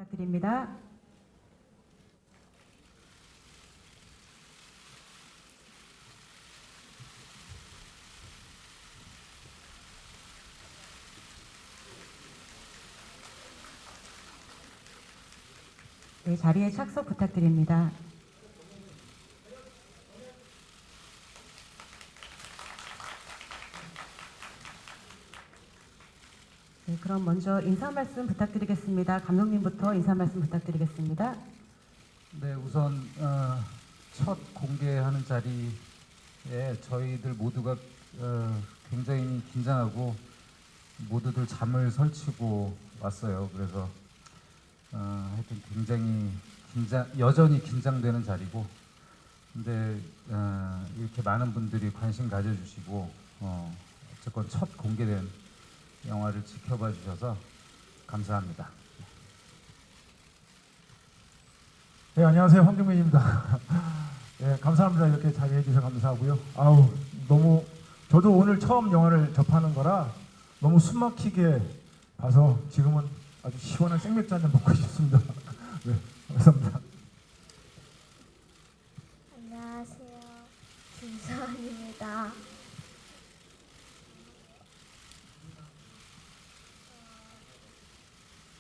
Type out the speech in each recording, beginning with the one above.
부탁드립니다. 네, 자리에 착석 부탁드립니다. 네, 그럼 먼저 인사 말씀 부탁드리겠습니다. 감독님부터 인사 말씀 부탁드리겠습니다. 네, 우선 첫 공개하는 자리에 저희들 모두가 굉장히 긴장하고 모두들 잠을 설치고 왔어요. 그래서 하여튼 굉장히 여전히 긴장되는 자리고, 근데 이렇게 많은 분들이 관심 가져주시고 어쨌건 첫 공개된 영화를 지켜봐 주셔서 감사합니다. 네, 안녕하세요. 황정민입니다. 네, 감사합니다. 이렇게 자리해 주셔서 감사하고요. 아우, 너무 저도 오늘 처음 영화를 접하는 거라 너무 숨막히게 봐서 지금은 아주 시원한 생맥주 한잔 먹고 싶습니다. 네, 감사합니다. 안녕하세요. 김서은입니다.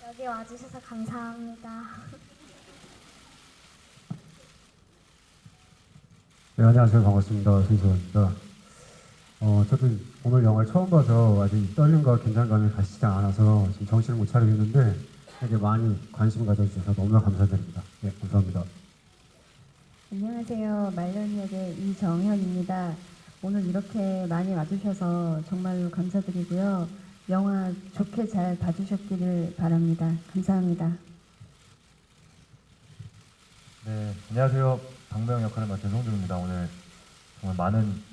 여기 와주셔서 감사합니다. 네, 안녕하세요. 반갑습니다. 손수원입니다. 저도 오늘 영화를 처음 봐서 아직 떨림과 긴장감이 가시지 않아서 지금 정신을 못 차리겠는데 되게 많이 관심 가져주셔서 너무나 감사드립니다. 네, 감사합니다. 안녕하세요. 말년역의 이정현입니다. 오늘 이렇게 많이 와주셔서 정말로 감사드리고요. 영화 좋게 잘 봐주셨기를 바랍니다. 감사합니다. 네, 안녕하세요. 방배영 역할을 맡은 송중입니다. 오늘 정말 많은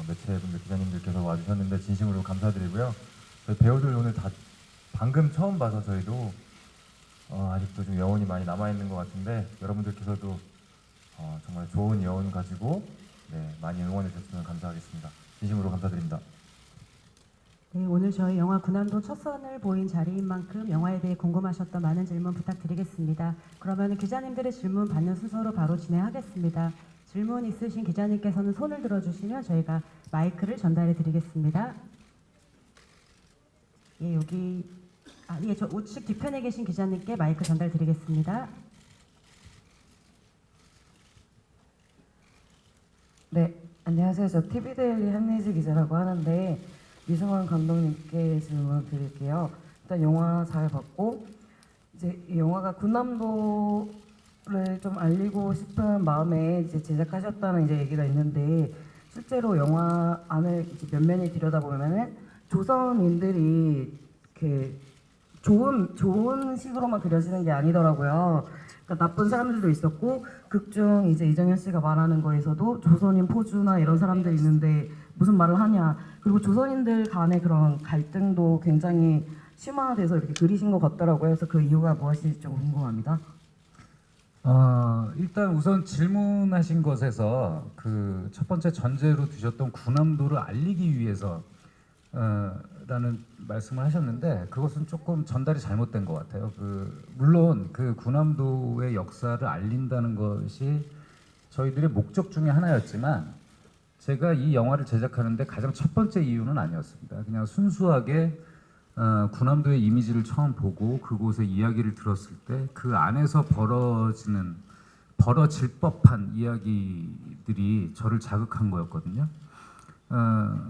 매체분들, 기자님들께서 와주셨는데 진심으로 감사드리고요. 저희 배우들 오늘 다 방금 처음 봐서 저희도 아직도 좀 여운이 많이 남아있는 것 같은데 여러분들께서도 정말 좋은 여운 가지고 많이 응원해 주셨으면 감사하겠습니다. 진심으로 감사드립니다. 네, 오늘 저희 영화 군함도 첫 선을 보인 자리인 만큼 영화에 대해 궁금하셨던 많은 질문 부탁드리겠습니다. 그러면 기자님들의 질문 받는 순서로 바로 진행하겠습니다. 질문 있으신 기자님께서는 손을 들어주시면 저희가 마이크를 전달해 드리겠습니다. 예, 여기 저 우측 뒤편에 계신 기자님께 마이크 전달 드리겠습니다. 네, 안녕하세요. 저 TV데일리 한예지 기자라고 하는데 이승원 감독님께 질문 드릴게요. 일단 영화 잘 봤고 이제 이 영화가 군함도를 좀 알리고 싶은 마음에 이제 제작하셨다는 이제 얘기가 있는데 실제로 영화 안을 이제 면면히 들여다보면은 조선인들이 이렇게 좋은 식으로만 그려지는 게 아니더라고요. 그러니까 나쁜 사람들도 있었고 극중 이제 이정현 씨가 말하는 거에서도 조선인 포주나 이런 사람들이 있는데 무슨 말을 하냐. 그리고 조선인들 간의 그런 갈등도 굉장히 심화돼서 이렇게 그리신 것 같더라고요. 그래서 그 이유가 무엇인지 좀 궁금합니다. 일단 우선 질문하신 것에서 그 첫 번째 전제로 두셨던 군함도를 알리기 위해서 라는 말씀을 하셨는데 그것은 조금 전달이 잘못된 것 같아요. 물론 그 군함도의 역사를 알린다는 것이 저희들의 목적 중에 하나였지만 제가 이 영화를 제작하는데 가장 첫 번째 이유는 아니었습니다. 그냥 순수하게 군함도의 이미지를 처음 보고 그곳의 이야기를 들었을 때 그 안에서 벌어질 법한 이야기들이 저를 자극한 거였거든요.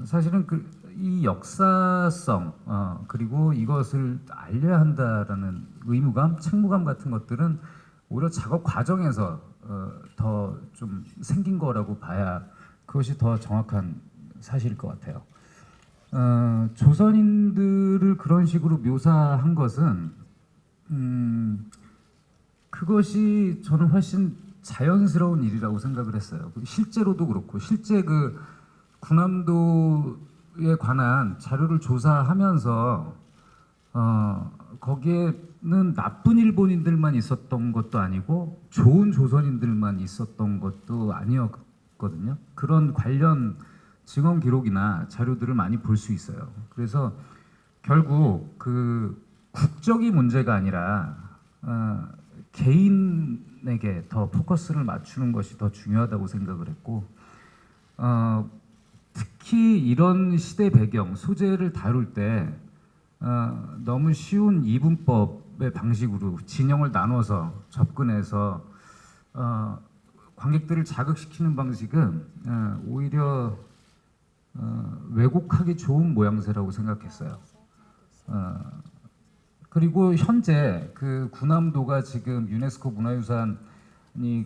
사실은 이 역사성 그리고 이것을 알려야 한다라는 의무감, 책무감 같은 것들은 오히려 작업 과정에서 더 좀 생긴 거라고 봐야 그것이 더 정확한 사실일 것 같아요. 조선인들을 그런 식으로 묘사한 것은 그것이 저는 훨씬 자연스러운 일이라고 생각을 했어요. 실제로도 그렇고 실제 그 군함도에 관한 자료를 조사하면서 거기에는 나쁜 일본인들만 있었던 것도 아니고 좋은 조선인들만 있었던 것도 아니었거든요. 그런 관련 증언 기록이나 자료들을 많이 볼 수 있어요. 그래서 결국 그 국적이 문제가 아니라 개인에게 더 포커스를 맞추는 것이 더 중요하다고 생각을 했고 특히 이런 시대 배경 소재를 다룰 때 너무 쉬운 이분법의 방식으로 진영을 나눠서 접근해서 관객들을 자극시키는 방식은 오히려 왜곡하기 좋은 모양새라고 생각했어요. 그리고 현재 그 군함도가 지금 유네스코 문화유산이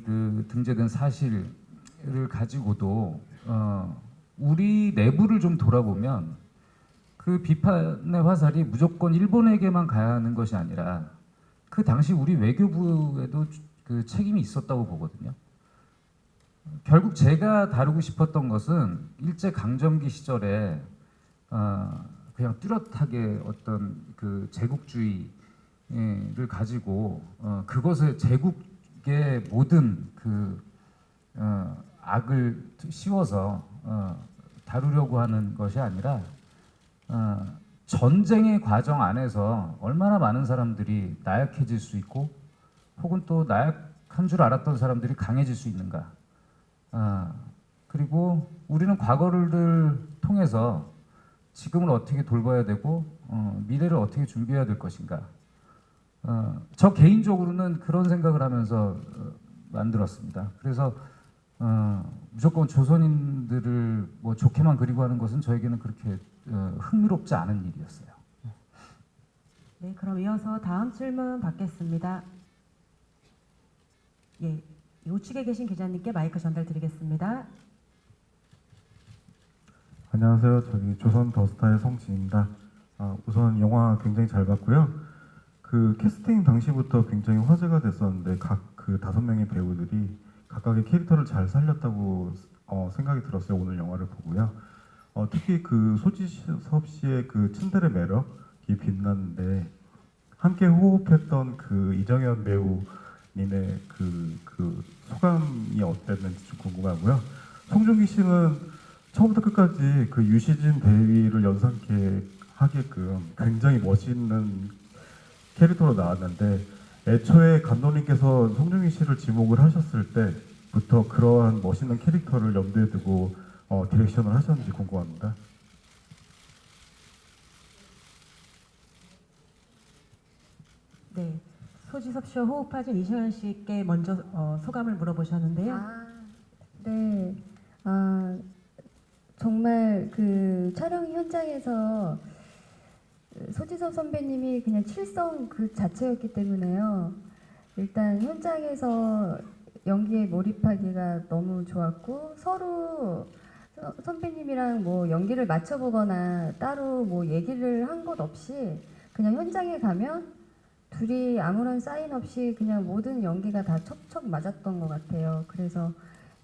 그 등재된 사실을 가지고도 우리 내부를 좀 돌아보면 그 비판의 화살이 무조건 일본에게만 가야 하는 것이 아니라 그 당시 우리 외교부에도 그 책임이 있었다고 보거든요. 결국 제가 다루고 싶었던 것은 일제 강점기 시절에 그냥 뚜렷하게 어떤 그 제국주의를 가지고 그것을 제국의 모든 그 악을 씌워서 다루려고 하는 것이 아니라 전쟁의 과정 안에서 얼마나 많은 사람들이 나약해질 수 있고 혹은 또 나약한 줄 알았던 사람들이 강해질 수 있는가. 그리고 우리는 과거를 통해서 지금을 어떻게 돌봐야 되고 미래를 어떻게 준비해야 될 것인가. 저 개인적으로는 그런 생각을 하면서 만들었습니다. 그래서 무조건 조선인들을 뭐 좋게만 그리고 하는 것은 저에게는 그렇게 흥미롭지 않은 일이었어요. 네, 그럼 이어서 다음 질문 받겠습니다. 예, 우측에 계신 기자님께 마이크 전달드리겠습니다. 안녕하세요. 저기 조선 더스타의 성진입니다. 우선 영화 굉장히 잘 봤고요. 그 캐스팅 당시부터 굉장히 화제가 됐었는데 각 그 5명의 배우들이 각각의 캐릭터를 잘 살렸다고 생각이 들었어요. 오늘 영화를 보고요. 특히 그 소지섭 씨의 그 츤데레 매력이 빛났는데 함께 호흡했던 그 이정현 배우님의 그 소감이 어땠는지 좀 궁금하고요. 송중기 씨는 처음부터 끝까지 그 유시진 대위를 연상케 하게끔 굉장히 멋있는 캐릭터로 나왔는데 애초에 감독님께서 송중기 씨를 지목을 하셨을 때부터 그러한 멋있는 캐릭터를 염두에 두고 디렉션을 하셨는지 궁금합니다. 네, 소지섭 씨와 호흡하신 이정현 씨께 먼저 소감을 물어보셨는데요. 네. 정말 그 촬영 현장에서 소지섭 선배님이 그냥 칠성 그 자체였기 때문에요. 일단 현장에서 연기에 몰입하기가 너무 좋았고 서로 선배님이랑 뭐 연기를 맞춰보거나 따로 뭐 얘기를 한 것 없이 그냥 현장에 가면 둘이 아무런 사인 없이 그냥 모든 연기가 다 척척 맞았던 것 같아요. 그래서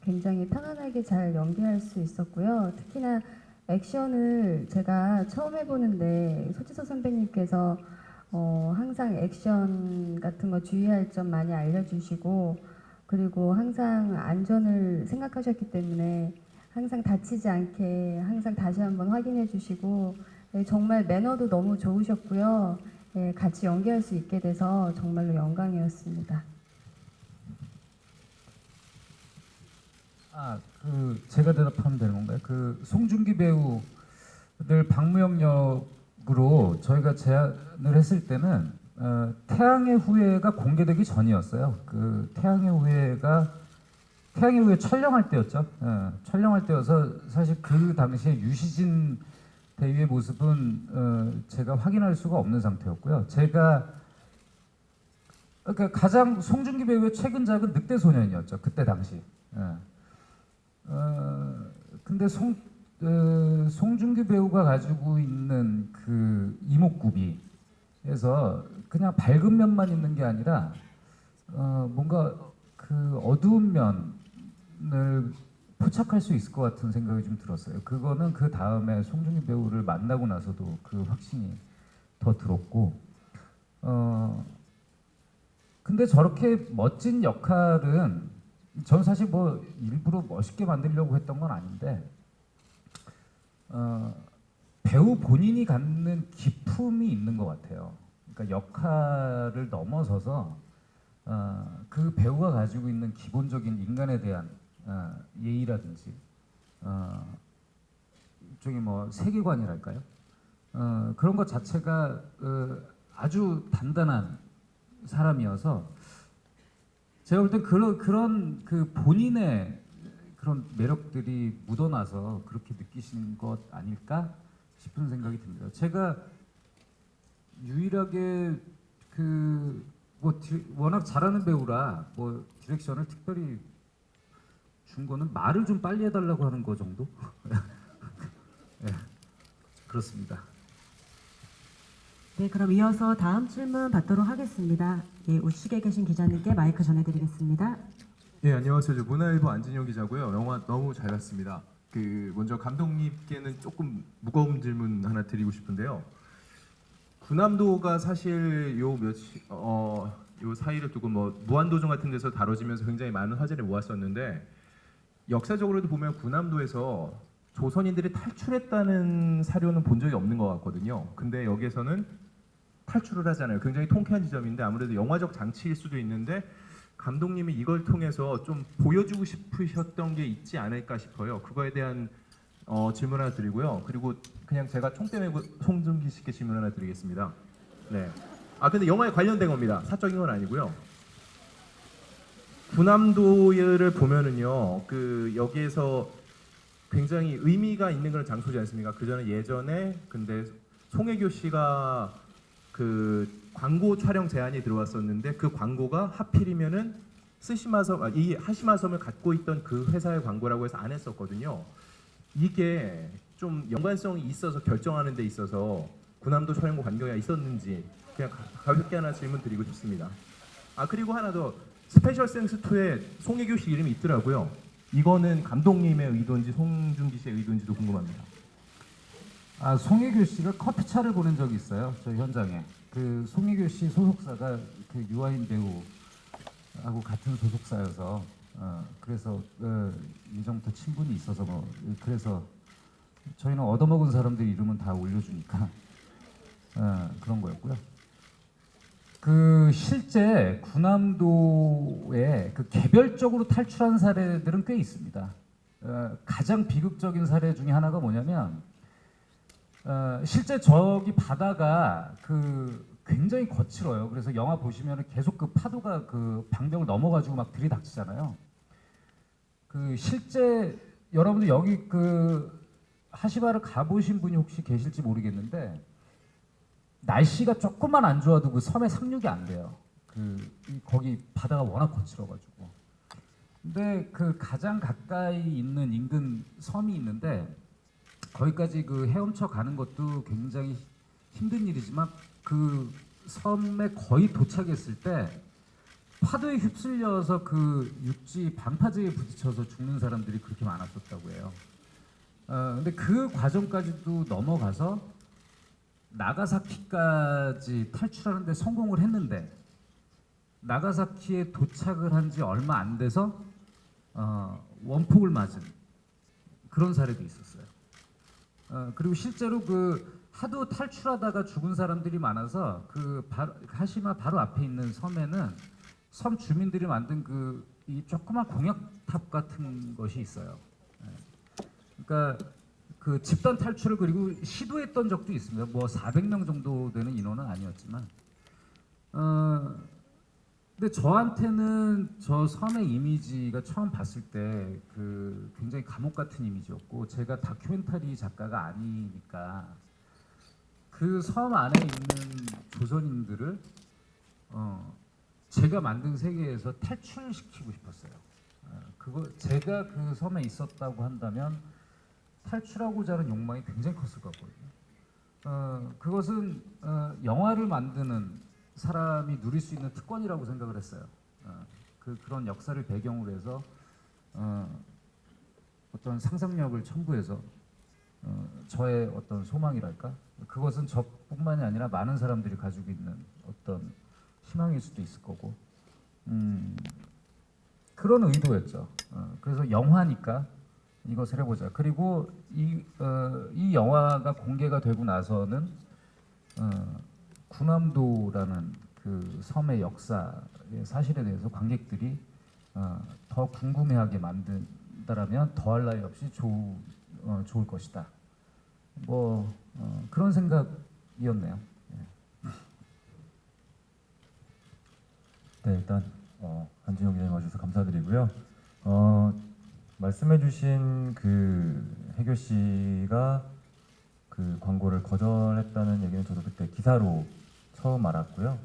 굉장히 편안하게 잘 연기할 수 있었고요. 특히나 액션을 제가 처음 해보는데 소지섭 선배님께서 항상 액션 같은 거 주의할 점 많이 알려주시고 그리고 항상 안전을 생각하셨기 때문에 항상 다치지 않게 항상 다시 한번 확인해 주시고 정말 매너도 너무 좋으셨고요. 같이 연기할 수 있게 돼서 정말로 영광이었습니다. 그 제가 대답하면 되는 건가요? 그 송중기 배우를 박무영 역으로 저희가 제안을 했을 때는 태양의 후예가 공개되기 전이었어요. 그 태양의 후예 촬영할 때였죠. 촬영할 때여서 사실 그 당시에 유시진 대위의 모습은 제가 확인할 수가 없는 상태였고요. 제가 그러니까 가장 송중기 배우의 최근작은 늑대소년이었죠. 그때 당시. 근데 송중기 배우가 가지고 있는 그 이목구비에서 그냥 밝은 면만 있는 게 아니라 뭔가 그 어두운 면을 포착할 수 있을 것 같은 생각이 좀 들었어요. 그거는 그 다음에 송중기 배우를 만나고 나서도 그 확신이 더 들었고, 근데 저렇게 멋진 역할은 전 사실 뭐 일부러 멋있게 만들려고 했던 건 아닌데 배우 본인이 갖는 기품이 있는 것 같아요. 그러니까 역할을 넘어서서 그 배우가 가지고 있는 기본적인 인간에 대한 예의라든지 일종의 뭐 세계관이랄까요? 그런 것 자체가 아주 단단한 사람이어서 제가 볼 때 그런 그 본인의 그런 매력들이 묻어나서 그렇게 느끼시는 것 아닐까 싶은 생각이 듭니다. 제가 유일하게 워낙 잘하는 배우라 뭐 디렉션을 특별히 준 거는 말을 좀 빨리 해달라고 하는 거 정도. 네, 그렇습니다. 네, 그럼 이어서 다음 질문 받도록 하겠습니다. 예, 우측에 계신 기자님께 마이크 전해드리겠습니다. 예, 안녕하세요. 저 문화일보 안진영 기자고요. 영화 너무 잘 봤습니다. 먼저 감독님께는 조금 무거운 질문 하나 드리고 싶은데요. 군함도가 사실 요 사이를 두고 뭐 무한도전 같은 데서 다뤄지면서 굉장히 많은 화제를 모았었는데 역사적으로도 보면 군함도에서 조선인들이 탈출했다는 사료는 본 적이 없는 것 같거든요. 근데 여기에서는 탈출을 하잖아요. 굉장히 통쾌한 지점인데 아무래도 영화적 장치일 수도 있는데 감독님이 이걸 통해서 좀 보여주고 싶으셨던 게 있지 않을까 싶어요. 그거에 대한 질문 하나 드리고요. 그리고 그냥 제가 총대 메고 송중기 씨께 질문 하나 드리겠습니다. 네. 근데 영화에 관련된 겁니다. 사적인 건 아니고요. 군함도를 보면은요, 여기에서 굉장히 의미가 있는 그런 장소지 않습니까? 그 전에 예전에 근데 송혜교 씨가 광고 촬영 제안이 들어왔었는데 그 광고가 하필이면은 이 하시마섬을 갖고 있던 그 회사의 광고라고 해서 안 했었거든요. 이게 좀 연관성이 있어서 결정하는 데 있어서 군함도 촬영과 관계가 있었는지 그냥 가볍게 하나 질문 드리고 싶습니다. 그리고 하나 더 스페셜 센스 2에 송혜교 씨 이름이 있더라고요. 이거는 감독님의 의도인지 송중기 씨의 의도인지도 궁금합니다. 송혜교 씨가 커피차를 보낸 적이 있어요. 저 현장에. 송혜교 씨 소속사가 유아인 배우하고 같은 소속사여서 그래서 예전부터 친분이 있어서 그래서 저희는 얻어먹은 사람들 이름은 다 올려주니까 그런 거였고요. 실제 군함도에 개별적으로 탈출한 사례들은 꽤 있습니다. 가장 비극적인 사례 중에 하나가 뭐냐면 실제 저기 바다가 굉장히 거칠어요. 그래서 영화 보시면 계속 파도가 방벽을 넘어가지고 막 들이닥치잖아요. 실제 여러분들 여기 하시바를 가보신 분이 혹시 계실지 모르겠는데 날씨가 조금만 안 좋아도 섬에 상륙이 안 돼요. 거기 바다가 워낙 거칠어가지고. 근데 가장 가까이 있는 인근 섬이 있는데 거기까지 헤엄쳐 가는 것도 굉장히 힘든 일이지만 섬에 거의 도착했을 때 파도에 휩쓸려서 육지 방파제에 부딪혀서 죽는 사람들이 그렇게 많았었다고 해요. 근데 그 과정까지도 넘어가서 나가사키까지 탈출하는데 성공을 했는데 나가사키에 도착을 한 지 얼마 안 돼서 원폭을 맞은 그런 사례도 있었어요. 그리고 실제로 하도 탈출하다가 죽은 사람들이 많아서 하시마 바로 앞에 있는 섬에는 섬 주민들이 만든 이 조그만 공약탑 같은 것이 있어요. 그러니까 집단 탈출을 그리고 시도했던 적도 있습니다. 뭐 400명 정도 되는 인원은 아니었지만, 근데 저한테는 저 섬의 이미지가 처음 봤을 때 굉장히 감옥 같은 이미지였고, 제가 다큐멘터리 작가가 아니니까 그 섬 안에 있는 조선인들을 제가 만든 세계에서 탈출시키고 싶었어요. 제가 그 섬에 있었다고 한다면 탈출하고자 하는 욕망이 굉장히 컸을 것 같거든요. 그것은 영화를 만드는 사람이 누릴 수 있는 특권이라고 생각을 했어요. 그런 역사를 배경으로 해서 어떤 상상력을 첨부해서 저의 어떤 소망이랄까? 그것은 저뿐만이 아니라 많은 사람들이 가지고 있는 어떤 희망일 수도 있을 거고 그런 의도였죠. 그래서 영화니까 이것을 해보자. 그리고 이 영화가 공개가 되고 나서는 군함도라는 그 섬의 역사의 사실에 대해서 관객들이 더 궁금해하게 만든다라면 더할 나위 없이 좋을 것이다. 뭐 그런 생각이었네요. 네, 일단 안진영 기자님 와주셔서 감사드리고요. 말씀해주신 그 혜교 씨가 그 광고를 거절했다는 얘기는 저도 그때 기사로 처음 알았고요.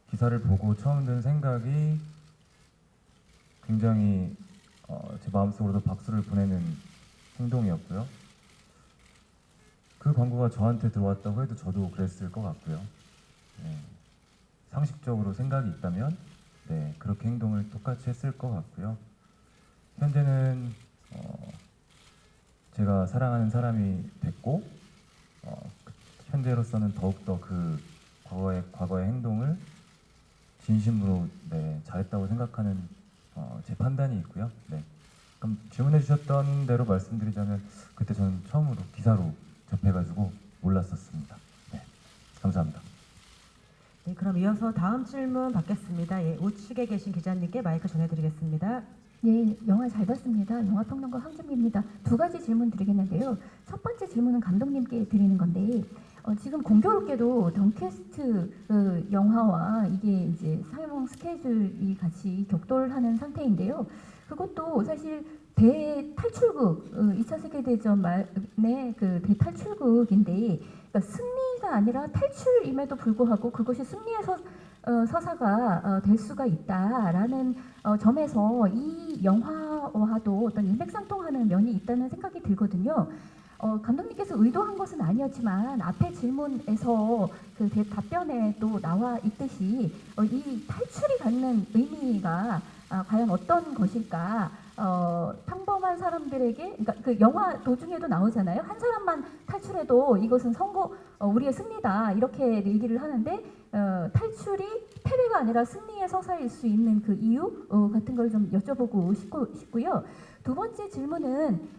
기사를 보고 처음 든 생각이 굉장히 제 마음속으로도 박수를 보내는 행동이었고요. 그 광고가 저한테 들어왔다고 해도 저도 그랬을 것 같고요. 네. 상식적으로 생각이 있다면 네, 그렇게 행동을 똑같이 했을 것 같고요. 현재는 제가 사랑하는 사람이 됐고 현재로서는 더욱더 그 과거의 행동을 진심으로 네, 잘했다고 생각하는 제 판단이 있고요. 네. 그럼 질문해 주셨던 대로 말씀드리자면 그때 저는 처음으로 기사로 접해가지고 몰랐었습니다. 네. 감사합니다. 네, 그럼 이어서 다음 질문 받겠습니다. 예, 우측에 계신 기자님께 마이크 전해드리겠습니다. 네, 영화 잘 봤습니다. 영화평론가 황정미입니다. 두 가지 질문 드리겠는데요. 첫 번째 질문은 감독님께 드리는 건데 지금 공교롭게도 덩캐스트 영화와 이게 이제 상영 스케줄이 같이 격돌하는 상태인데요. 그것도 사실 대탈출극 2차 세계대전 말의 그 대탈출극인데 그러니까 승리가 아니라 탈출임에도 불구하고 그것이 승리의 서사가 될 수가 있다라는 점에서 이 영화와도 어떤 일맥상통하는 면이 있다는 생각이 들거든요. 감독님께서 의도한 것은 아니었지만 앞에 질문에서 그 답변에 또 나와 있듯이 이 탈출이 갖는 의미가 과연 어떤 것일까? 평범한 사람들에게, 그러니까 그 영화 도중에도 나오잖아요. 한 사람만 탈출해도 이것은 우리의 승리다 이렇게 얘기를 하는데 탈출이 패배가 아니라 승리의 서사일 수 있는 그 이유 같은 걸 좀 여쭤보고 싶고요. 두 번째 질문은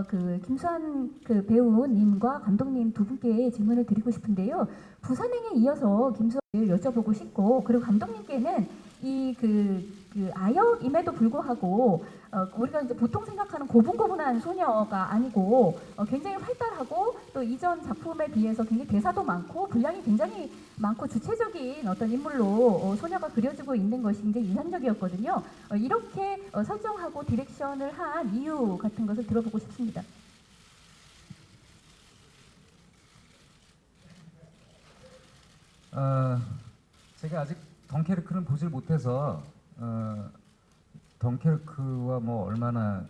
그 김수환 그 배우님과 감독님 두 분께 질문을 드리고 싶은데요. 부산행에 이어서 김수환을 여쭤보고 싶고 그리고 감독님께는 이 그 아역임에도 불구하고 우리가 이제 보통 생각하는 고분고분한 소녀가 아니고 굉장히 활달하고 또 이전 작품에 비해서 굉장히 대사도 많고 분량이 굉장히 많고 주체적인 어떤 인물로 소녀가 그려지고 있는 것이 굉장히 인상적이었거든요. 이렇게 설정하고 디렉션을 한 이유 같은 것을 들어보고 싶습니다. 제가 아직 덩케르크는 보질 못해서 덩케르크와 뭐 얼마나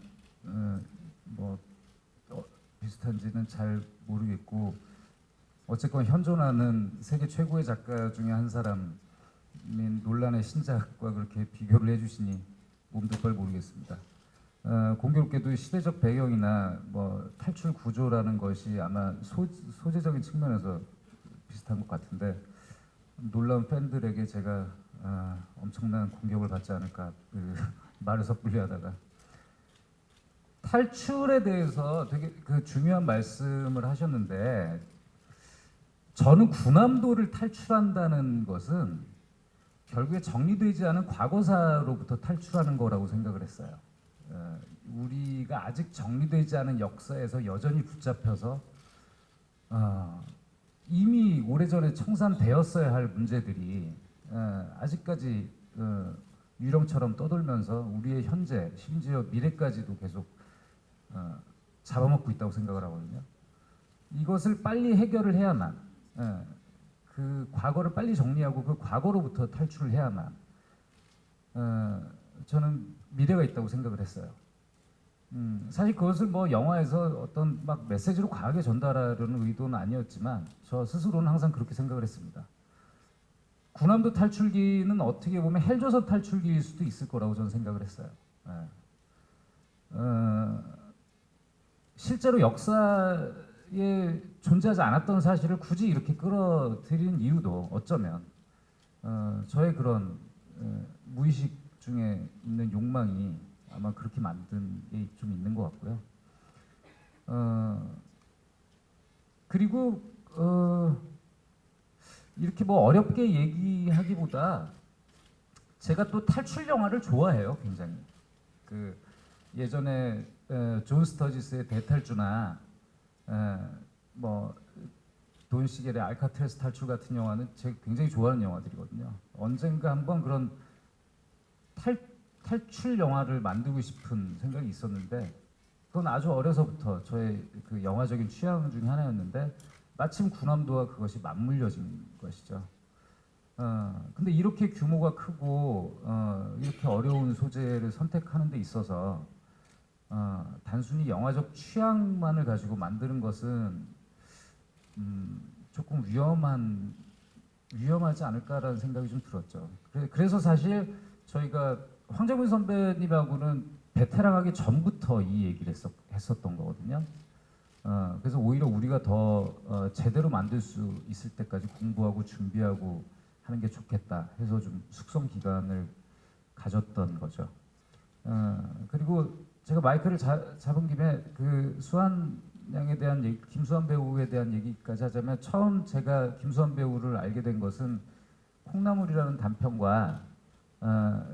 비슷한지는 잘 모르겠고 어쨌건 현존하는 세계 최고의 작가 중에 한 사람인 논란의 신작과 그렇게 비교를 해주시니 몸둘 바를 모르겠습니다. 공교롭게도 시대적 배경이나 뭐 탈출 구조라는 것이 아마 소재적인 측면에서 비슷한 것 같은데 놀라운 팬들에게 제가 엄청난 공격을 받지 않을까 말을 섣불리 하다가 탈출에 대해서 되게 그 중요한 말씀을 하셨는데 저는 군함도를 탈출한다는 것은 결국에 정리되지 않은 과거사로부터 탈출하는 거라고 생각을 했어요. 우리가 아직 정리되지 않은 역사에서 여전히 붙잡혀서 이미 오래전에 청산되었어야 할 문제들이 아직까지 유령처럼 떠돌면서 우리의 현재 심지어 미래까지도 계속 잡아먹고 있다고 생각을 하거든요. 이것을 빨리 해결을 해야만 그 과거를 빨리 정리하고 그 과거로부터 탈출을 해야만 저는 미래가 있다고 생각을 했어요. 사실 그것을 뭐 영화에서 어떤 막 메시지로 과하게 전달하려는 의도는 아니었지만 저 스스로는 항상 그렇게 생각을 했습니다. 군함도 탈출기는 어떻게 보면 헬조선 탈출기일 수도 있을 거라고 저는 생각을 했어요. 실제로 역사에 존재하지 않았던 사실을 굳이 이렇게 끌어들인 이유도 어쩌면 저의 그런 무의식 중에 있는 욕망이 아마 그렇게 만든 게 좀 있는 것 같고요. 그리고 이렇게 뭐 어렵게 얘기하기보다 제가 또 탈출 영화를 좋아해요, 굉장히. 그 예전에 존 스터지스의 대탈주나 돈 시겔의 알카트레스 탈출 같은 영화는 제가 굉장히 좋아하는 영화들이거든요. 언젠가 한번 그런 탈출 영화를 만들고 싶은 생각이 있었는데 그건 아주 어려서부터 저의 그 영화적인 취향 중에 하나였는데 마침 군함도와 그것이 맞물려진 것이죠. 근데 이렇게 규모가 크고 이렇게 어려운 소재를 선택하는 데 있어서 단순히 영화적 취향만을 가지고 만드는 것은 조금 위험하지 않을까라는 생각이 좀 들었죠. 그래서 사실 저희가 황정민 선배님하고는 베테랑하기 전부터 이 얘기를 했었던 거거든요. 그래서 오히려 우리가 더 제대로 만들 수 있을 때까지 공부하고 준비하고 하는 게 좋겠다 해서 좀 숙성 기간을 가졌던 거죠. 그리고 제가 마이크를 잡은 김에 그 수환 양에 대한 얘기, 김수환 배우에 대한 얘기까지 하자면 처음 제가 김수환 배우를 알게 된 것은 콩나물이라는 단편과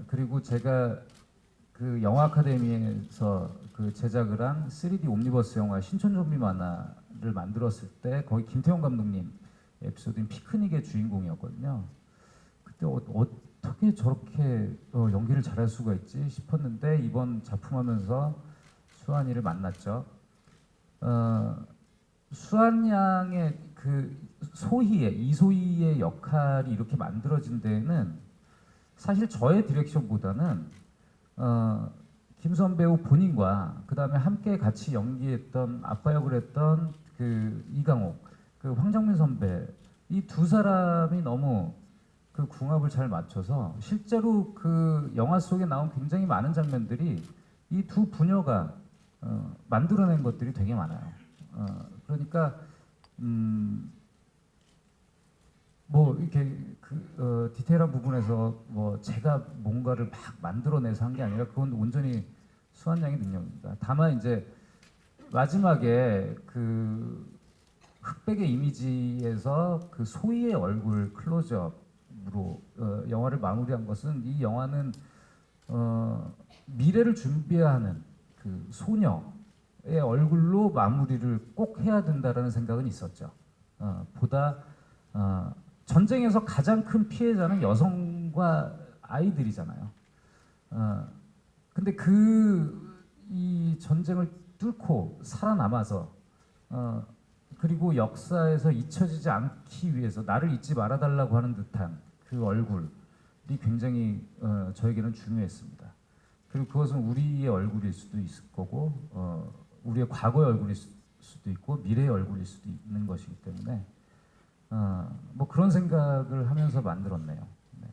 그리고 제가 그 영화 아카데미에서 그 제작을 한 3D 옴니버스 영화 신촌 좀비 만화를 만들었을 때 거기 김태형 감독님 에피소드인 피크닉의 주인공이었거든요. 그때 어떻게 저렇게 연기를 잘할 수가 있지 싶었는데 이번 작품하면서 수환이를 만났죠. 수환 양의 그 이소희의 역할이 이렇게 만들어진 데에는 사실 저의 디렉션보다는 김수환 배우 본인과 그 다음에 함께 같이 연기했던 아빠 역을 했던 그 이강옥, 그 황정민 선배 이 두 사람이 너무 그 궁합을 잘 맞춰서 실제로 그 영화 속에 나온 굉장히 많은 장면들이 이 두 부녀가 만들어낸 것들이 되게 많아요. 그러니까 뭐 이렇게 디테일한 부분에서 뭐 제가 뭔가를 막 만들어내서 한 게 아니라 그건 온전히 수환 양의 능력입니다. 다만 이제 마지막에 그 흑백의 이미지에서 그 소희의 얼굴 클로즈업으로 영화를 마무리한 것은 이 영화는 미래를 준비하는 그 소녀의 얼굴로 마무리를 꼭 해야 된다라는 생각은 있었죠. 보다 전쟁에서 가장 큰 피해자는 여성과 아이들이잖아요. 근데 이 전쟁을 뚫고 살아남아서 그리고 역사에서 잊혀지지 않기 위해서 나를 잊지 말아달라고 하는 듯한 그 얼굴이 굉장히 저에게는 중요했습니다. 그리고 그것은 우리의 얼굴일 수도 있을 거고 우리의 과거의 얼굴일 수도 있고 미래의 얼굴일 수도 있는 것이기 때문에 뭐 그런 생각을 하면서 만들었네요. 네.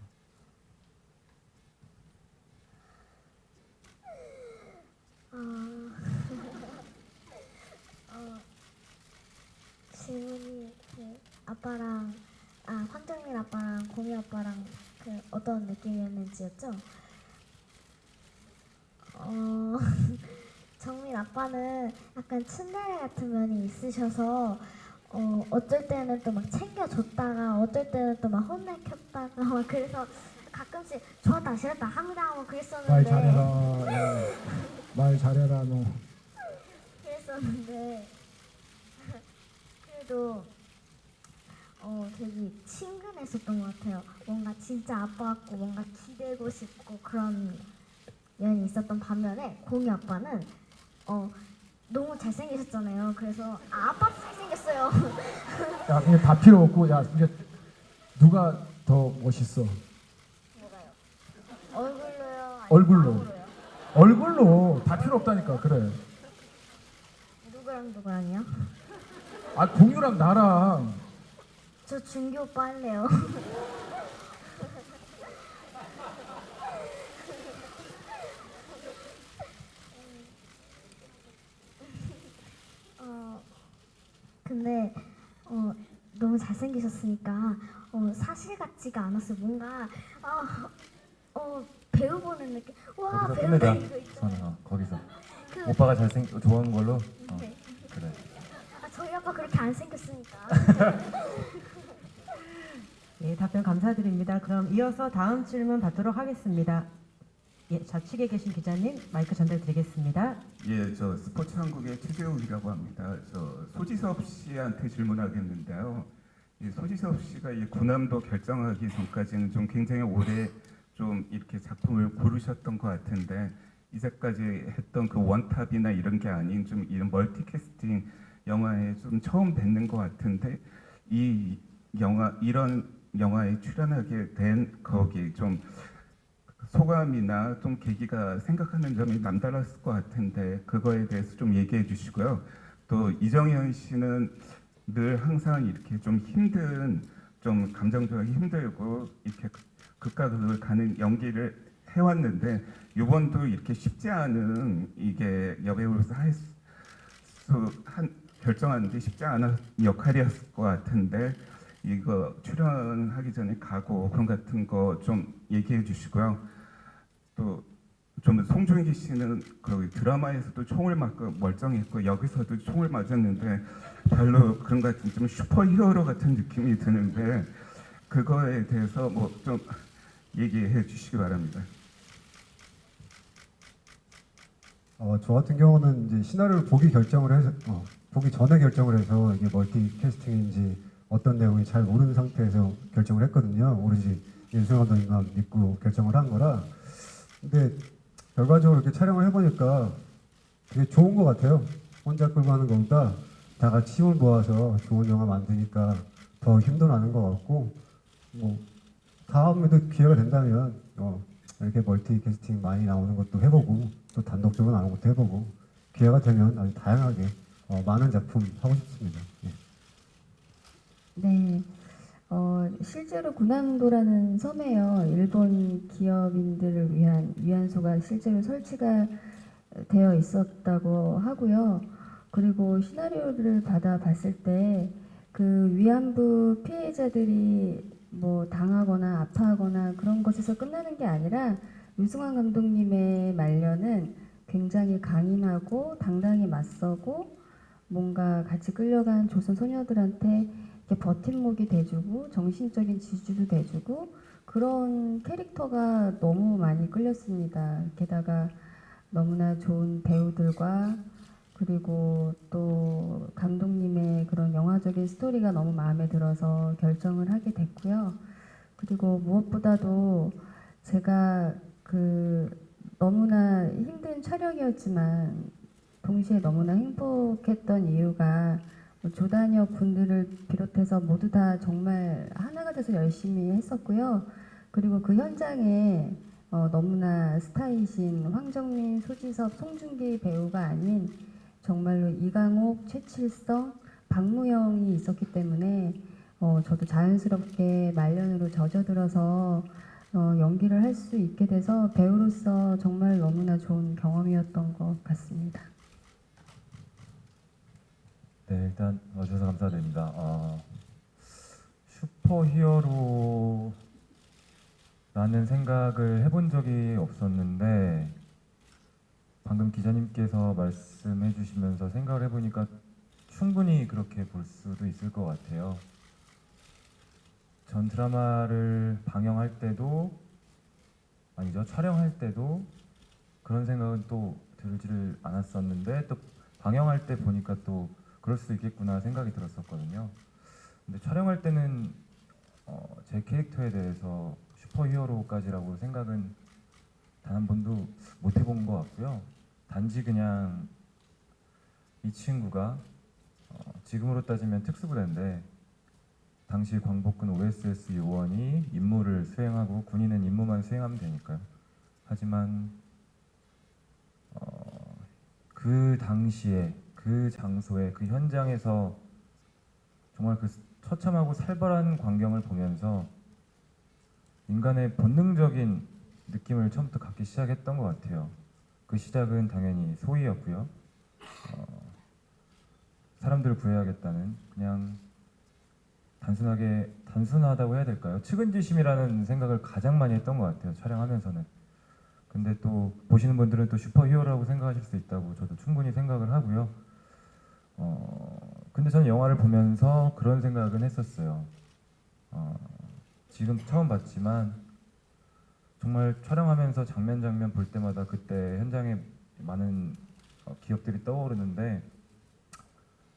질문이 그 아빠랑 황정민 아빠랑 공희 아빠랑 그 어떤 느낌이었는지였죠? 정민 아빠는 약간 츤데레 같은 면이 있으셔서 어쩔 때는 또 막 챙겨줬다가 어쩔 때는 또 막 혼내켰다가 막 그래서 가끔씩 좋았다 싫었다 합니다 뭐 그랬었는데 말 잘해라. 네. 말 잘해라 너. 그랬었는데 그래도 되게 친근했었던 것 같아요. 뭔가 진짜 아빠 같고 뭔가 기대고 싶고 그런 면이 있었던 반면에 공희 아빠는 너무 잘생기셨잖아요. 그래서 아빠도 잘생겼어요. 야, 이게 다 필요 없고, 야, 이제 누가 더 멋있어? 뭐가요? 얼굴로요? 아니면 얼굴로. 마음으로요? 얼굴로 다 필요 없다니까. 그래. 누구랑요? 공유랑 나랑. 저 준규 오빠 할래요. 근데 너무 잘생기셨으니까 사실 같지가 않았어요. 뭔가 배우 보는 느낌. 와 거기서 배우 끝내자. 이거 있잖아요. 거기서 그- 오빠가 좋아하는 걸로. 네. 그래. 저희 아빠 그렇게 안 생겼으니까. 예, 답변 감사드립니다. 그럼 이어서 다음 질문 받도록 하겠습니다. 예, 좌측에 계신 기자님 마이크 전달드리겠습니다. 예, 저 스포츠 한국의 최재욱이라고 합니다. 저 소지섭 씨한테 질문하겠는데요. 이 소지섭 씨가 이 군함도 결정하기 전까지는 좀 굉장히 오래 좀 이렇게 작품을 고르셨던 것 같은데 이제까지 했던 그 원탑이나 이런 게 아닌 좀 이런 멀티캐스팅 영화에 좀 처음 뵙는 것 같은데 이 영화 이런 영화에 출연하게 된 거기 좀 소감이나 좀 계기가 생각하는 점이 남달랐을 것 같은데 그거에 대해서 좀 얘기해 주시고요. 또 이정현 씨는 늘 항상 이렇게 좀 힘든 좀 감정적으로 힘들고 이렇게 극과 극을 가는 연기를 해왔는데 이번도 이렇게 쉽지 않은 이게 여배우로서 결정하는 게 쉽지 않은 역할이었을 것 같은데 이거 출연하기 전에 각오 그런 같은 거 좀 얘기해 주시고요. 또 좀 송중기 씨는 그 드라마에서도 총을 맞고 멀쩡했고 여기서도 총을 맞았는데 별로 그런 것 같은 좀 슈퍼히어로 같은 느낌이 드는데 그거에 대해서 뭐 좀 얘기해 주시기 바랍니다. 저 같은 경우는 이제 시나리오를 보기 결정을 해서 보기 전에 결정을 해서 이게 멀티 캐스팅인지 어떤 내용이 잘 모르는 상태에서 결정을 했거든요. 오로지 윤수영 감독님만 믿고 결정을 한 거라. 근데 결과적으로 이렇게 촬영을 해보니까 되게 좋은 것 같아요. 혼자 끌고 하는 것보다 다 같이 힘을 모아서 좋은 영화 만드니까 더 힘도 나는 것 같고 뭐 다음에도 기회가 된다면 이렇게 멀티 캐스팅 많이 나오는 것도 해보고 또 단독적으로 나오는 것도 해보고 기회가 되면 아주 다양하게 많은 작품 하고 싶습니다. 예. 네, 실제로 군함도라는 섬에요. 일본 기업인들을 위한 위안소가 실제로 설치가 되어 있었다고 하고요. 그리고 시나리오를 받아 봤을 때 그 위안부 피해자들이 뭐 당하거나 아파하거나 그런 것에서 끝나는 게 아니라 유승환 감독님의 말년은 굉장히 강인하고 당당히 맞서고 뭔가 같이 끌려간 조선 소녀들한테 이렇게 버팀목이 돼주고 정신적인 지주도 돼주고 그런 캐릭터가 너무 많이 끌렸습니다. 게다가 너무나 좋은 배우들과 그리고 또 감독님의 그런 영화적인 스토리가 너무 마음에 들어서 결정을 하게 됐고요. 그리고 무엇보다도 제가 그 너무나 힘든 촬영이었지만 동시에 너무나 행복했던 이유가 조단역 분들을 비롯해서 모두 다 정말 하나가 돼서 열심히 했었고요. 그리고 그 현장에 너무나 스타이신 황정민, 소지섭, 송중기 배우가 아닌 정말로 이강옥, 최칠성, 박무영이 있었기 때문에 저도 자연스럽게 말년으로 젖어들어서 연기를 할 수 있게 돼서 배우로서 정말 너무나 좋은 경험이었던 것 같습니다. 네, 일단 와주셔서 감사드립니다. 슈퍼히어로라는 생각을 해본 적이 없었는데 방금 기자님께서 말씀해 주시면서 생각을 해보니까 충분히 그렇게 볼 수도 있을 것 같아요. 전 드라마를 방영할 때도 아니죠, 촬영할 때도 그런 생각은 또 들지를 않았었는데 또 방영할 때 보니까 또 그럴 수 있겠구나 생각이 들었었거든요. 근데 촬영할 때는 제 캐릭터에 대해서 슈퍼히어로까지라고 생각은 단 한 번도 못 해본 것 같고요. 단지 그냥 이 친구가 지금으로 따지면 특수부대인데 당시 광복군 OSS 요원이 임무를 수행하고 군인은 임무만 수행하면 되니까요. 하지만 그 당시에 그 장소에 그 현장에서 정말 그 처참하고 살벌한 광경을 보면서 인간의 본능적인 느낌을 처음부터 갖기 시작했던 것 같아요. 그 시작은 당연히 소위였고요. 사람들을 구해야겠다는 그냥 단순하다고 해야 될까요? 측은지심이라는 생각을 가장 많이 했던 것 같아요. 촬영하면서는. 근데 또 보시는 분들은 또 슈퍼히어로라고 생각하실 수 있다고 저도 충분히 생각을 하고요. 근데 저는 영화를 보면서 그런 생각은 했었어요. 지금 처음 봤지만 정말 촬영하면서 장면 볼 때마다 그때 현장에 많은 기억들이 떠오르는데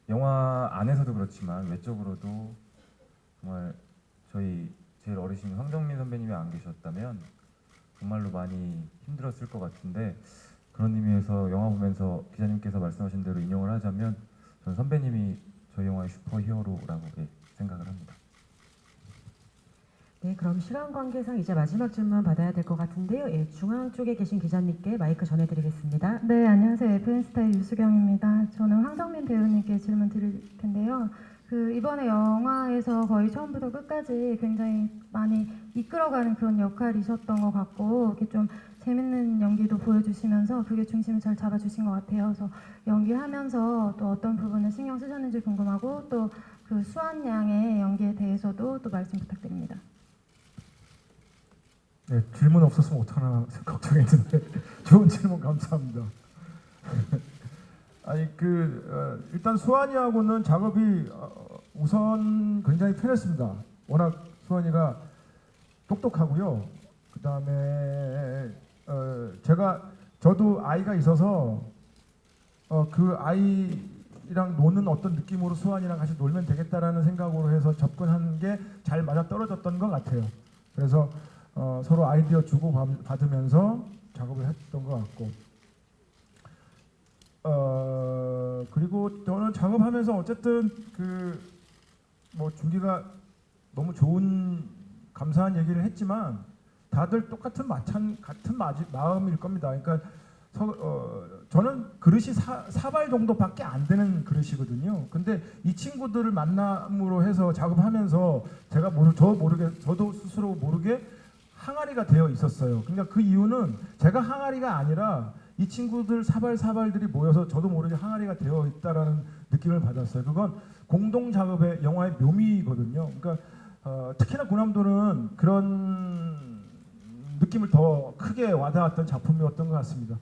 영화 안에서도 그렇지만 외적으로도 정말 저희 제일 어리신 황정민 선배님이 안 계셨다면 정말로 많이 힘들었을 것 같은데 그런 의미에서 영화 보면서 기자님께서 말씀하신 대로 인용을 하자면 전 선배님이 저희 영화의 슈퍼히어로라고 생각을 합니다. 네, 그럼 시간 관계상 이제 마지막 질문 받아야 될 것 같은데요. 예, 중앙 쪽에 계신 기자님께 마이크 전해드리겠습니다. 네, 안녕하세요. FN스타의 유수경입니다. 저는 황정민 배우님께 질문 드릴 텐데요. 이번에 영화에서 거의 처음부터 끝까지 굉장히 많이 이끌어가는 그런 역할이셨던 것 같고 이렇게 좀 재밌는 연기도 보여주시면서 그게 중심을 잘 잡아주신 것 같아요. 그래서 연기하면서 또 어떤 부분을 신경 쓰셨는지 궁금하고 또 그 수환 양의 연기에 대해서도 또 말씀 부탁드립니다. 네, 질문 없었으면 어떡하나 걱정했는데 좋은 질문 감사합니다. 아니 일단 수환이하고는 작업이 우선 굉장히 편했습니다. 워낙 수환이가 똑똑하고요. 그 다음에 저도 아이가 있어서 그 아이랑 노는 어떤 느낌으로 수환이랑 같이 놀면 되겠다라는 생각으로 해서 접근한 게 잘 맞아 떨어졌던 것 같아요. 그래서 서로 아이디어 주고 받으면서 작업을 했던 것 같고 그리고 저는 작업하면서 어쨌든 뭐 준기가 너무 좋은 감사한 얘기를 했지만 다들 똑같은 같은 마음일 겁니다. 그러니까 저는 그릇이 사발 정도밖에 안 되는 그릇이거든요. 근데 이 친구들을 만남으로 해서 작업하면서 저도 스스로 모르게 항아리가 되어 있었어요. 그러니까 그 이유는 제가 항아리가 아니라 이 친구들 사발들이 모여서 저도 모르게 항아리가 되어 있다라는 느낌을 받았어요. 그건 공동 작업의 영화의 묘미거든요. 그러니까 특히나 구남도는 그런 느낌을 더 크게 와닿았던 작품이었던 것 같습니다.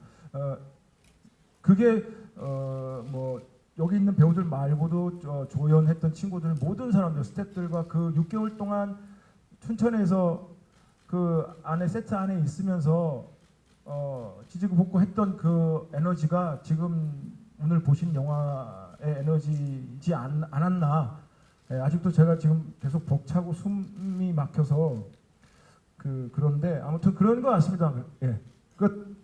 그게 뭐 여기 있는 배우들 말고도 조연했던 친구들 모든 사람들 스태프들과 그 6개월 동안 춘천에서 그 안에 세트 안에 있으면서 지지고 볶고 했던 그 에너지가 지금 오늘 보신 영화의 에너지지 않았나. 아직도 제가 지금 계속 벅차고 숨이 막혀서 그런데 아무튼 그런 것 같습니다. 예. 끝.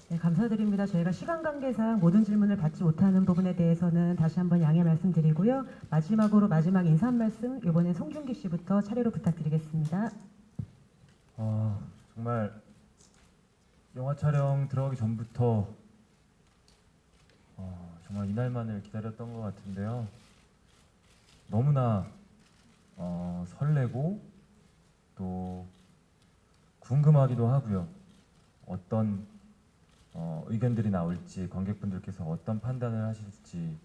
네, 감사드립니다. 저희가 시간 관계상 모든 질문을 받지 못하는 부분에 대해서는 다시 한번 양해 말씀드리고요. 마지막으로 마지막 인사 한 말씀 이번에 송중기 씨부터 차례로 부탁드리겠습니다. 정말 영화 촬영 들어가기 전부터 정말 이날만을 기다렸던 것 같은데요. 너무나 설레고 또 궁금하기도 하고요. 어떤 의견들이 나올지 관객분들께서 어떤 판단을 하실지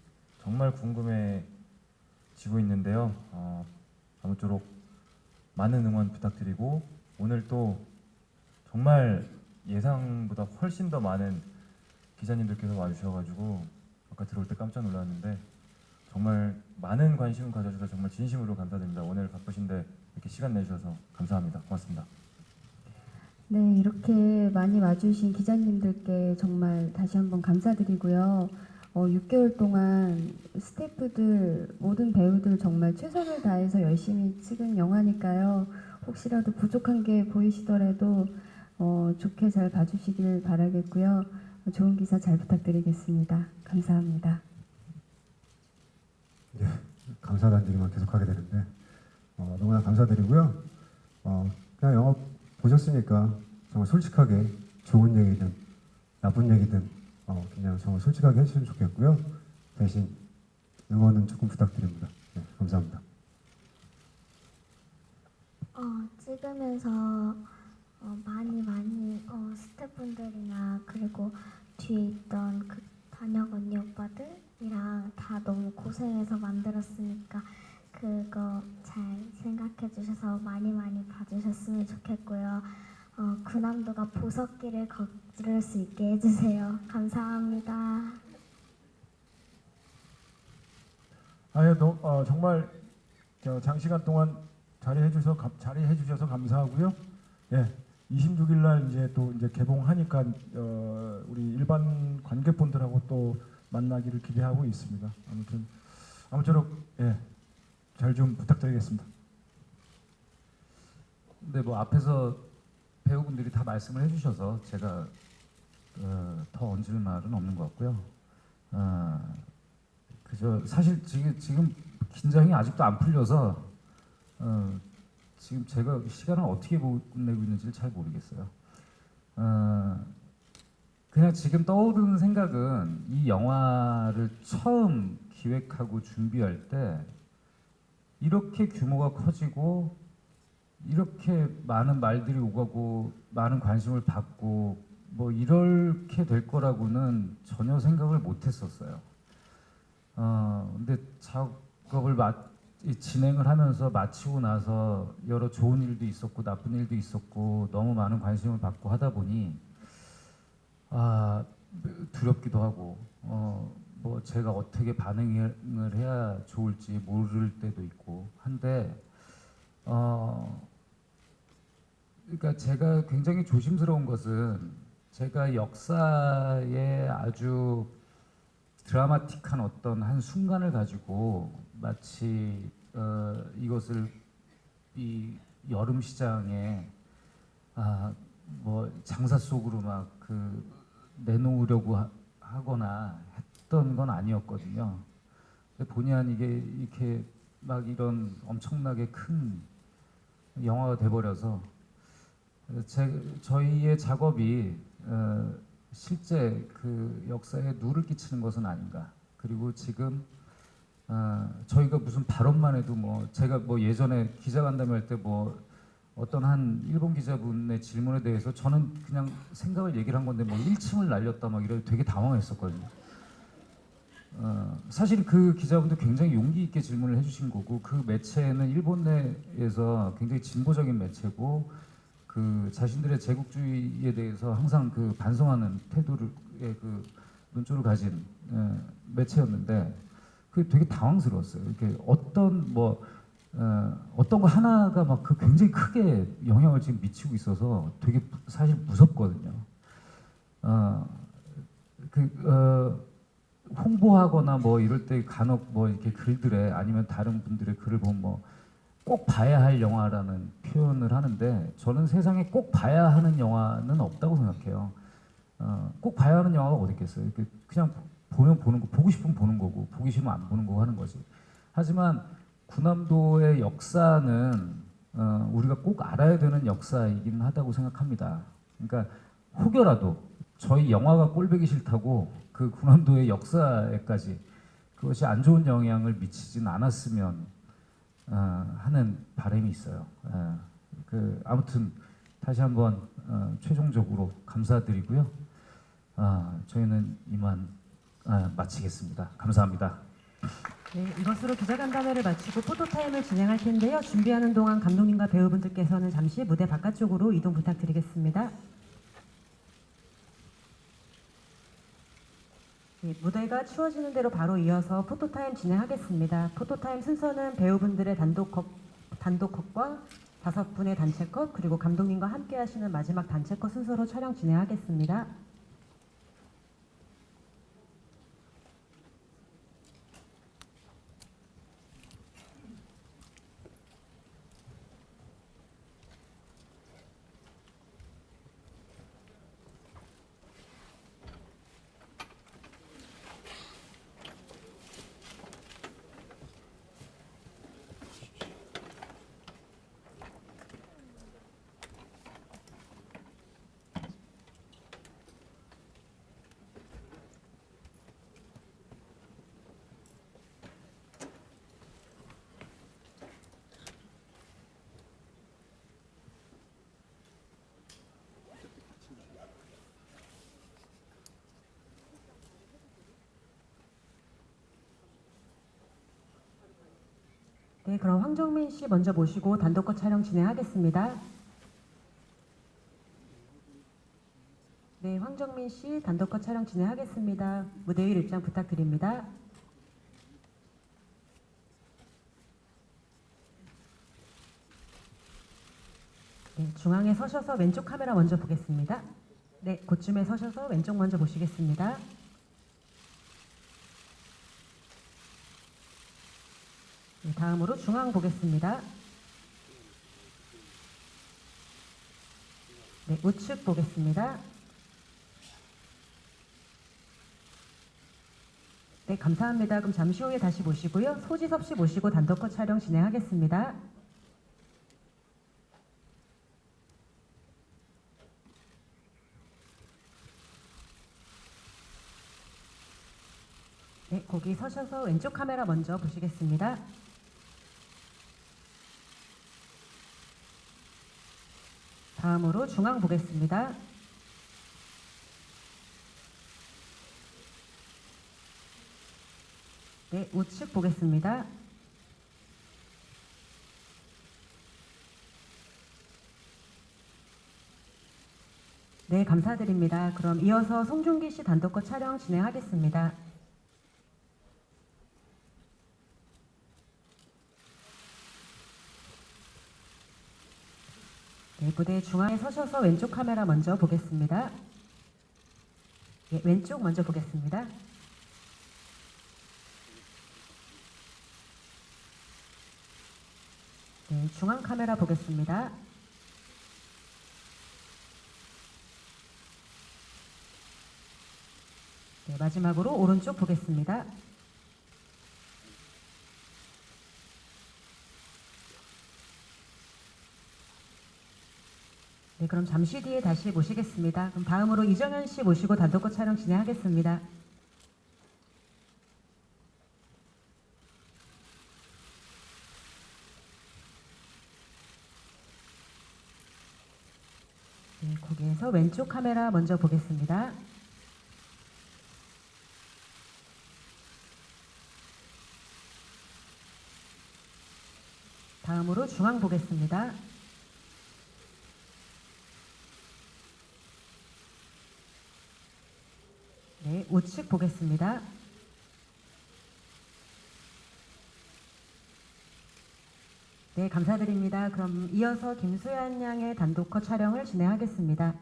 정말 궁금해지고 있는데요. 아무쪼록 많은 응원 부탁드리고 오늘 또 정말 예상보다 훨씬 더 많은 기자님들께서 와주셔가지고 아까 들어올 때 깜짝 놀랐는데 정말 많은 관심 가져주셔서 정말 진심으로 감사드립니다. 오늘 바쁘신데 이렇게 시간 내주셔서 감사합니다. 고맙습니다. 네, 이렇게 많이 와주신 기자님들께 정말 다시 한번 감사드리고요. 6개월 동안 스태프들, 모든 배우들 정말 최선을 다해서 열심히 찍은 영화니까요. 혹시라도 부족한 게 보이시더라도 좋게 잘 봐주시길 바라겠고요. 좋은 기사 잘 부탁드리겠습니다. 감사합니다. 예, 감사하다는 얘기만 계속하게 되는데 너무나 감사드리고요. 그냥 영화 보셨으니까 정말 솔직하게 좋은 얘기든 나쁜 얘기든 그냥 정말 솔직하게 해주시면 좋겠고요. 대신 응원은 조금 부탁드립니다. 네, 감사합니다. 찍으면서 많이 스태프분들이나 그리고 뒤에 있던 그 단역 언니 오빠들이랑 다 너무 고생해서 만들었으니까 그거 잘 생각해 주셔서 많이 봐주셨으면 좋겠고요. 구남도가 보석길을 걸을 수 있게 해주세요. 감사합니다. 정말 장시간 동안 자리해 주셔서 감사하고요. 예, 26일 날 이제 또 이제 개봉하니까 우리 일반 관객분들하고 또 만나기를 기대하고 있습니다. 아무쪼록 예, 잘 좀 부탁드리겠습니다. 근데 뭐 앞에서 배우분들이 다 말씀을 해주셔서 제가 더 얹을 말은 없는 것 같고요. 그저 사실 지금 긴장이 아직도 안 풀려서 지금 제가 시간을 어떻게 보내고 있는지를 잘 모르겠어요. 그냥 지금 떠오르는 생각은 이 영화를 처음 기획하고 준비할 때 이렇게 규모가 커지고 이렇게 많은 말들이 오가고 많은 관심을 받고 뭐 이렇게 될 거라고는 전혀 생각을 못 했었어요. 근데 작업을 진행을 하면서 마치고 나서 여러 좋은 일도 있었고 나쁜 일도 있었고 너무 많은 관심을 받고 하다 보니 두렵기도 하고 뭐 제가 어떻게 반응을 해야 좋을지 모를 때도 있고 한데 그러니까 제가 굉장히 조심스러운 것은 제가 역사에 아주 드라마틱한 어떤 한 순간을 가지고 마치 이것을 이 여름 시장에 뭐 장사 속으로 막 내놓으려고 하거나 했던 건 아니었거든요. 본의 아니게 이렇게 막 이런 엄청나게 큰 영화가 돼버려서 저희의 작업이 실제 그 역사에 누를 끼치는 것은 아닌가. 그리고 지금 저희가 무슨 발언만 해도 뭐 제가 뭐 예전에 기자간담회 할 때 뭐 어떤 한 일본 기자분의 질문에 대해서 저는 그냥 생각을 얘기를 한 건데 뭐 일침을 날렸다 막 이래서 되게 당황했었거든요. 사실 그 기자분도 굉장히 용기 있게 질문을 해주신 거고 그 매체는 일본 내에서 굉장히 진보적인 매체고 그 자신들의 제국주의에 대해서 항상 그 반성하는 태도를 그 논조를 가진 매체였는데 그게 되게 당황스러웠어요. 이렇게 어떤 거 하나가 막 그 굉장히 크게 영향을 지금 미치고 있어서 되게 사실 무섭거든요. 홍보하거나 뭐 이럴 때 간혹 뭐 이렇게 글들에 아니면 다른 분들의 글을 보면 뭐 꼭 봐야 할 영화라는 표현을 하는데 저는 세상에 꼭 봐야 하는 영화는 없다고 생각해요. 꼭 봐야 하는 영화가 어디 있겠어요. 그냥 보면 보는 거, 보고 싶으면 보는 거고 보기 싫으면 안 보는 거고 하는 거지. 하지만 군함도의 역사는 우리가 꼭 알아야 되는 역사이긴 하다고 생각합니다. 그러니까 혹여라도 저희 영화가 꼴보기 싫다고 그 군함도의 역사에까지 그것이 안 좋은 영향을 미치진 않았으면 하는 바람이 있어요. 아무튼 다시 한번 최종적으로 감사드리고요. 저희는 이만 마치겠습니다. 감사합니다. 네, 이것으로 기자간담회를 마치고 포토타임을 진행할 텐데요. 준비하는 동안 감독님과 배우분들께서는 잠시 무대 바깥쪽으로 이동 부탁드리겠습니다. 네, 무대가 치워지는 대로 바로 이어서 포토타임 진행하겠습니다. 포토타임 순서는 배우분들의 단독 컷과 5분의 단체 컷 그리고 감독님과 함께 하시는 마지막 단체 컷 순서로 촬영 진행하겠습니다. 네, 그럼 황정민 씨 먼저 모시고 단독컷 촬영 진행하겠습니다. 네, 황정민 씨 단독컷 촬영 진행하겠습니다. 무대 위로 입장 부탁드립니다. 중앙에 서셔서 왼쪽 카메라 먼저 보겠습니다. 네, 그쯤에 서셔서 왼쪽 먼저 보시겠습니다. 네, 다음으로 중앙 보겠습니다. 네, 우측 보겠습니다. 네, 감사합니다. 그럼 잠시 후에 다시 모시고요. 소지섭 씨 모시고 단독컷 촬영 진행하겠습니다. 네, 거기 서셔서 왼쪽 카메라 먼저 보시겠습니다. 다음으로 중앙 보겠습니다. 네, 우측 보겠습니다. 네, 감사드립니다. 그럼 이어서 송중기 씨 단독컷 촬영 진행하겠습니다. 네, 무대 중앙에 서셔서 왼쪽 카메라 먼저 보겠습니다. 네, 왼쪽 먼저 보겠습니다. 네, 중앙 카메라 보겠습니다. 네, 마지막으로 오른쪽 보겠습니다. 네, 그럼 잠시 뒤에 다시 모시겠습니다. 그럼 다음으로 이정현 씨 모시고 단독컷 촬영 진행하겠습니다. 네, 거기에서 왼쪽 카메라 먼저 보겠습니다. 다음으로 중앙 보겠습니다. 네, 우측 보겠습니다. 네, 감사드립니다. 그럼 이어서 김수연 양의 단독컷 촬영을 진행하겠습니다.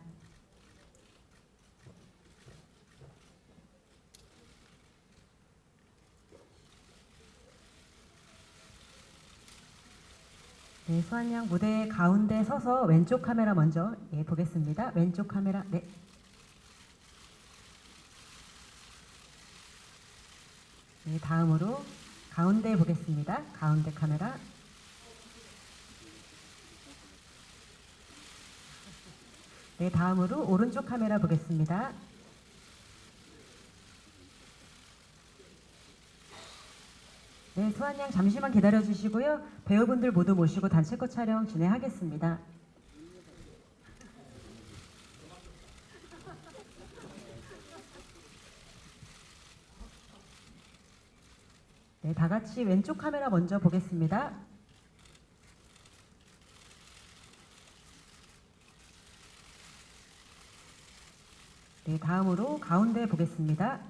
네, 수환 양 무대 가운데 서서 왼쪽 카메라 먼저 보겠습니다. 왼쪽 카메라, 네. 네, 다음으로 가운데 보겠습니다. 가운데 카메라. 네, 다음으로 오른쪽 카메라 보겠습니다. 네, 수환 양 잠시만 기다려 주시고요. 배우분들 모두 모시고 단체컷 촬영 진행하겠습니다. 네, 다 같이 왼쪽 카메라 먼저 보겠습니다. 네, 다음으로 가운데 보겠습니다.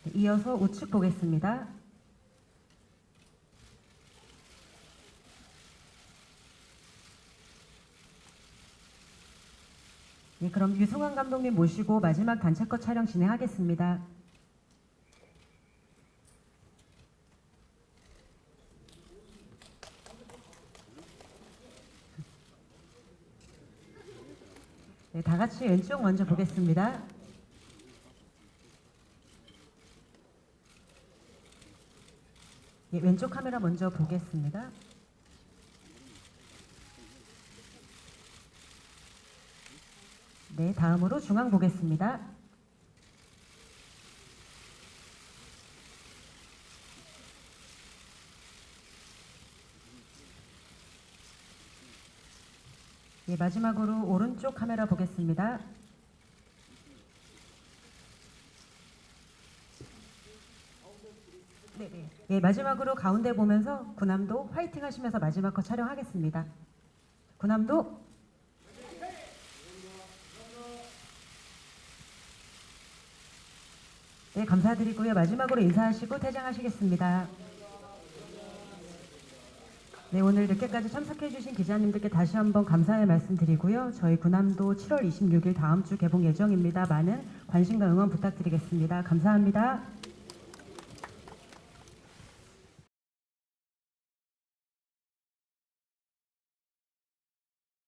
네, 이어서 우측 보겠습니다. 네, 그럼 유승환 감독님 모시고 마지막 단체컷 촬영 진행하겠습니다. 네, 다 같이 왼쪽 먼저 보겠습니다. 네, 왼쪽 카메라 먼저 보겠습니다. 네, 다음으로 중앙 보겠습니다. 네, 마지막으로 오른쪽 카메라 보겠습니다. 네, 네, 마지막으로 가운데 보면서 구남도 화이팅 하시면서 마지막 거 촬영하겠습니다. 구남도 네, 감사드리고요. 마지막으로 인사하시고 퇴장하시겠습니다. 네, 오늘 늦게까지 참석해주신 기자님들께 다시 한번 감사의 말씀드리고요. 저희 군함도 7월 26일 다음 주 개봉 예정입니다. 많은 관심과 응원 부탁드리겠습니다. 감사합니다.